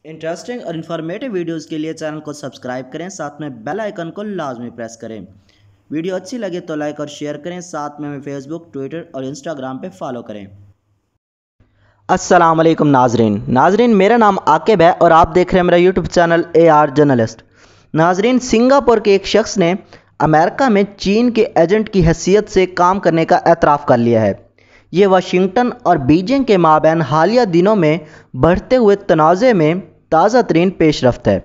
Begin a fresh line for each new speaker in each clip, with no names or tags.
Interesting और informative videos के लिए चैनल को सब्सक्राइब करें, साथ में बेल आइकन को लाजमी प्रेस करें। वीडियो अच्छी लगे तो लाइक और शेयर करें, साथ में हमें फेसबुक, ट्विटर और इंस्टाग्राम पे फॉलो करें।
अस्सलाम वालेकुम नाजरीन, मेरा नाम आकिब है और आप देख रहे हैं मेरा यूट्यूब चैनल AR जर्नलिस्ट। नाजरीन, सिंगापुर के एक शख्स ने अमेरिका में चीन के एजेंट की हैसियत से काम करने का एतराफ़ कर लिया है। ये वाशिंगटन और बीजिंग के माबैन हालिया दिनों में बढ़ते हुए तनाज़े में ताज़ा तरीन पेशरफ्त है।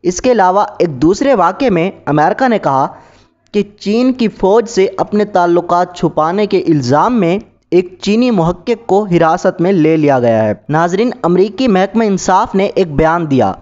इसके अलावा एक दूसरे वाक़े में अमेरिका ने कहा कि चीन की फ़ौज से अपने ताल्लुकात छुपाने के इल्ज़ाम में एक चीनी मुहक्किक को हिरासत में ले लिया गया है। नाजरीन, अमरीकी महकमा इंसाफ ने एक बयान दिया।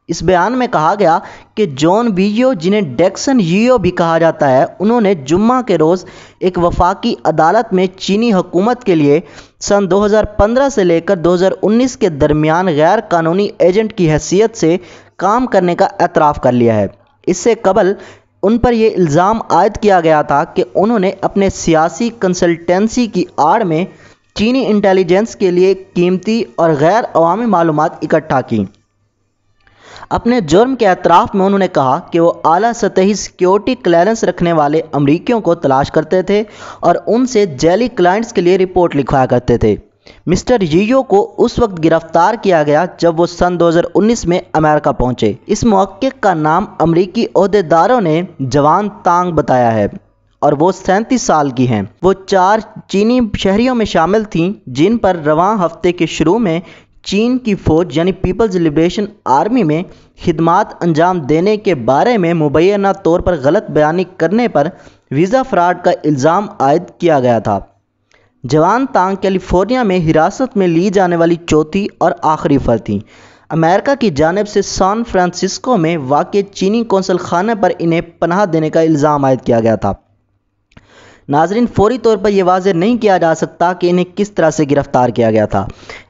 इस बयान में कहा गया कि जॉन वियो, जिन्हें डेक्सन यियो भी कहा जाता है, उन्होंने जुम्मा के रोज़ एक वफाकी अदालत में चीनी हुकूमत के लिए सन 2015 से लेकर 2019 के दरमियान गैर कानूनी एजेंट की हैसियत से काम करने का एतराफ़ कर लिया है। इससे कबल उन पर यह इल्ज़ाम आयद किया गया था कि उन्होंने अपने सियासी कंसल्टेंसी की आड़ में चीनी इंटेलिजेंस के लिए कीमती और गैर अवामी मालूमात इकट्ठा की। अपने जुर्म के एतराफ़ में उन्होंने कहा कि वो आला सतही सिक्योरिटी क्लियरेंस रखने वाले अमरीकियों को तलाश करते थे और उनसे जेली क्लाइंट्स के लिए रिपोर्ट लिखवाया करते थे। मिस्टर यियो को उस वक्त गिरफ्तार किया गया जब वो सन 2019 में अमेरिका पहुंचे। इस मुहक्किक का नाम अमरीकी ओहदेदारों ने जवान तांग बताया है और वो 37 साल की हैं। वो 4 चीनी शहरियों में शामिल थीं जिन पर रवां हफ्ते के शुरू में चीन की फ़ौज यानी पीपल्स लिबरेशन आर्मी में खिदमात अंजाम देने के बारे में मुबैना तौर पर गलत बयानी करने पर वीज़ा फ्रॉड का इल्ज़ाम आयद किया गया था। जवान तांग कैलिफोर्निया में हिरासत में ली जाने वाली चौथी और आखिरी फ़र्द थी। अमेरिका की जानिब से सैन फ्रांसिस्को में वाक़ चीनी कौंसल खाने पर इन्हें पनाह देने का इल्ज़ाम आयद किया गया था। नाजरीन, फौरी तौर पर यह वाज़ेह नहीं किया जा सकता कि इन्हें किस तरह से गिरफ़्तार किया गया था।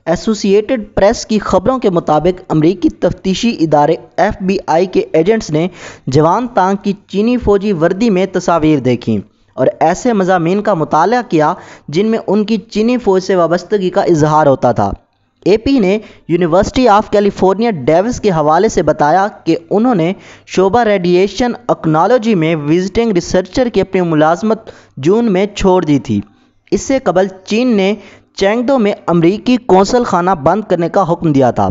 एसोसिएटेड प्रेस की खबरों के मुताबिक अमरीकी तफ्तीशी इदारे FBI के एजेंट्स ने जवान तांग की चीनी फ़ौजी वर्दी में तस्वीर देखी और ऐसे मज़ामीन का मुताला किया जिनमें उनकी चीनी फ़ौज से वाबस्तगी का इजहार होता था। AP ने यूनिवर्सिटी ऑफ कैलिफोर्निया डेविस के हवाले से बताया कि उन्होंने शोबा रेडिएशन एक्नोलॉजी में विजिटिंग रिसर्चर की अपनी मुलाजमत जून में छोड़ दी थी। इससे कबल चीन ने चेंगडो में अमरीकी कौंसल खाना बंद करने का हुक्म दिया था।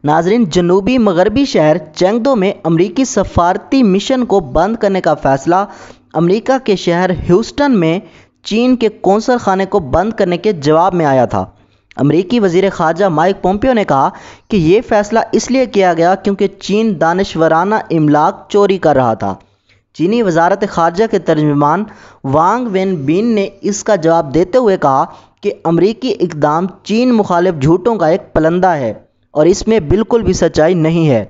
नाजरीन, जनूबी मगरबी शहर चेंगडो में अमरीकी सफारती मिशन को बंद करने का फ़ैसला अमरीका के शहर ह्यूस्टन में चीन के कौंसल खाने को बंद करने के जवाब में आया था। अमरीकी वज़ीर ख़ारजा माइक पोम्पियो ने कहा कि ये फ़ैसला इसलिए किया गया क्योंकि चीन दानिशवराना इमलाक चोरी कर रहा था। चीनी वज़ारत ख़ारजा के तर्जुमान वांग वेनबिन ने इसका जवाब देते हुए कहा कि अमरीकी इक़दाम चीन मुखालिफ झूठों का एक पलंदा है और इसमें बिल्कुल भी सच्चाई नहीं है।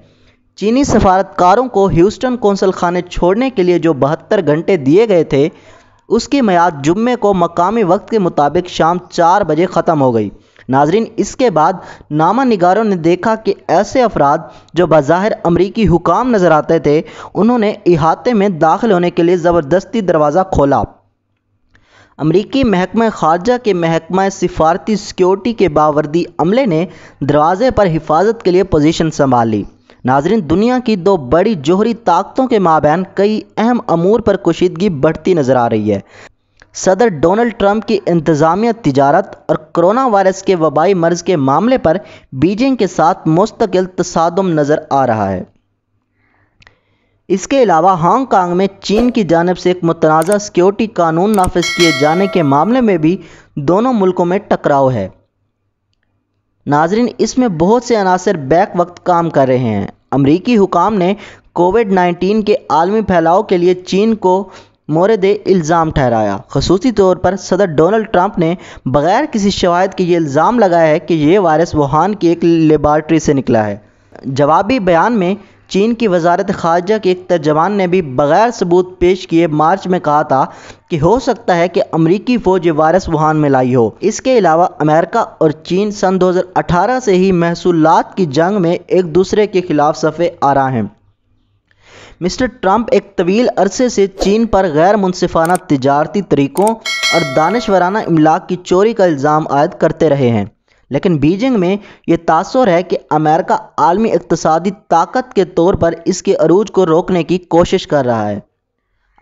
चीनी सफारतकारों को ह्यूस्टन कौंसल खाने छोड़ने के लिए जो 72 घंटे दिए गए थे, उसकी मियाद जुम्मे को मकामी वक्त के मुताबिक शाम 4 बजे ख़त्म हो गई। नाजरीन, इसके बाद नामा निगारों ने देखा कि ऐसे अफराद जो बाज़ाहिर अमरीकी हुकाम नज़र आते थे, उन्होंने इहाते में दाखिल होने के लिए ज़बरदस्ती दरवाज़ा खोला। अमरीकी महकमा ख़ारजा के महकमा सिफारती सिक्योरिटी के बावर्दी अमले ने दरवाज़े पर हिफाजत के लिए पोजीशन संभाल ली। नाजरीन, दुनिया की 2 बड़ी जोहरी ताकतों के माबैन कई अहम अमूर पर कशीदगी बढ़ती नज़र आ रही है। सदर डोनाल्ड ट्रंप की इंतज़ामिया तिजारत और कोरोना वायरस के वबाई मर्ज़ के मामले पर बीजिंग के साथ मुस्तकिल तसादुम नज़र आ रहा है। इसके अलावा हांगकांग में चीन की जानिब से एक मुतनाज़ा सिक्योरिटी कानून नाफिज किए जाने के मामले में भी दोनों मुल्कों में टकराव है। नाजरीन, इसमें बहुत से अनासर बैक वक्त काम कर रहे हैं। अमरीकी हुकाम ने कोविड-19 के आलमी फैलाव के लिए चीन को मोरदे इल्ज़ाम ठहराया। ख़ुसूसी तौर पर सदर डोनाल्ड ट्रंप ने बग़ैर किसी शवाहिद के ये इल्ज़ाम लगाया है कि ये वायरस वुहान की एक लेबॉरेटरी से निकला है। जवाबी बयान में चीन की वज़ारत ख़ारजा के एक तर्जमान ने भी बग़ैर सबूत पेश किए मार्च में कहा था कि हो सकता है कि अमरीकी फ़ौज ये वायरस वुहान में लाई हो। इसके अलावा अमेरिका और चीन सन 2018 से ही महसूलात की जंग में एक दूसरे के खिलाफ सफ़े आ रहा हैं। मिस्टर ट्रंप एक तवील अरसे से चीन पर गैर मुनसिफाना तिजारती तरीक़ों और दानिशवराना इमलाक की चोरी का इल्ज़ाम आयद करते रहे हैं, لیکن بیجنگ میں یہ تاثر ہے کہ امریکہ عالمی اقتصادی طاقت کے طور پر اس کے عروج کو روکنے کی کوشش کر رہا ہے۔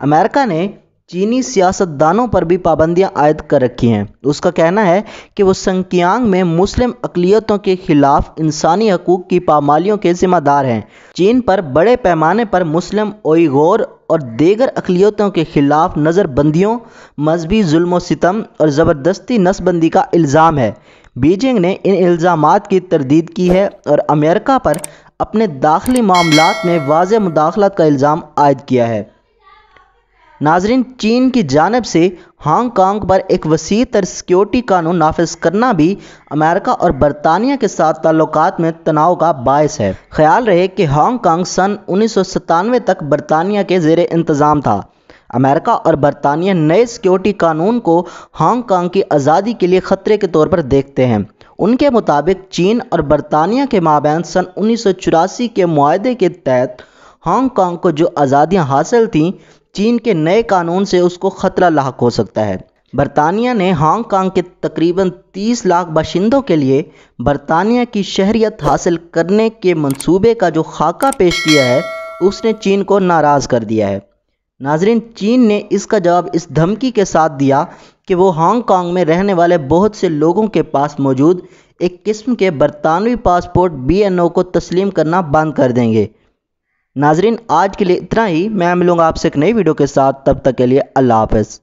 امریکہ نے چینی سیاستدانوں پر بھی پابندیاں عائد کر رکھی ہیں۔ اس کا کہنا ہے کہ وہ سنکیانگ میں مسلم اقلیتوں کے خلاف انسانی حقوق کی پامالیوں کے ذمہ دار ہیں۔ چین پر بڑے پیمانے پر مسلم، اوئیغور اور دیگر اقلیتوں کے خلاف نظر بندیوں، مذہبی ظلم و ستم اور زبردستی نسل بندی کا الزام ہے۔ بیجنگ نے ان الزامات کی تردید کی ہے اور امریکہ پر اپنے داخلی معاملات میں واضح مداخلت کا الزام عائد کیا ہے۔ ناظرین، چین کی جانب سے ہانگ کانگ پر ایک وسیع تر سیکیورٹی قانون نافذ کرنا بھی امریکہ اور برطانیہ کے ساتھ تعلقات میں تناؤ کا باعث ہے۔ خیال رہے کہ ہانگ کانگ سن 1997 تک برطانیہ کے زیر انتظام تھا۔ امریکہ اور برطانیہ نئے سیکیورٹی قانون کو ہانگ کانگ کی آزادی کے لیے خطرے کے طور پر دیکھتے ہیں۔ ان کے مطابق چین اور برطانیہ کے مابین سن 1984 کے معاہدے کے تحت ہانگ کانگ کو جو آزادیاں حاصل تھیں، چین کے نئے قانون سے اس کو خطرہ لاحق ہو سکتا ہے۔ برطانیہ نے ہانگ کانگ کے تقریباً 30 لاکھ باشندوں کے لیے برطانیہ کی شہریت حاصل کرنے کے منصوبے کا جو خاکہ پیش کیا ہے، اس نے چین کو ناراض کر دیا ہے۔ ناظرین، چین نے اس کا جواب اس دھمکی کے ساتھ دیا کہ وہ ہانگ کانگ میں رہنے والے بہت سے لوگوں کے پاس موجود ایک قسم کے برطانوی پاسپورٹ BNO کو تسلیم کرنا بند کر دیں گے۔ ناظرین، آج کے لیے اتنا ہی۔ میں ملوں گا آپ سے ایک نئی ویڈیو کے ساتھ، تب تک کے لیے اللہ حافظ۔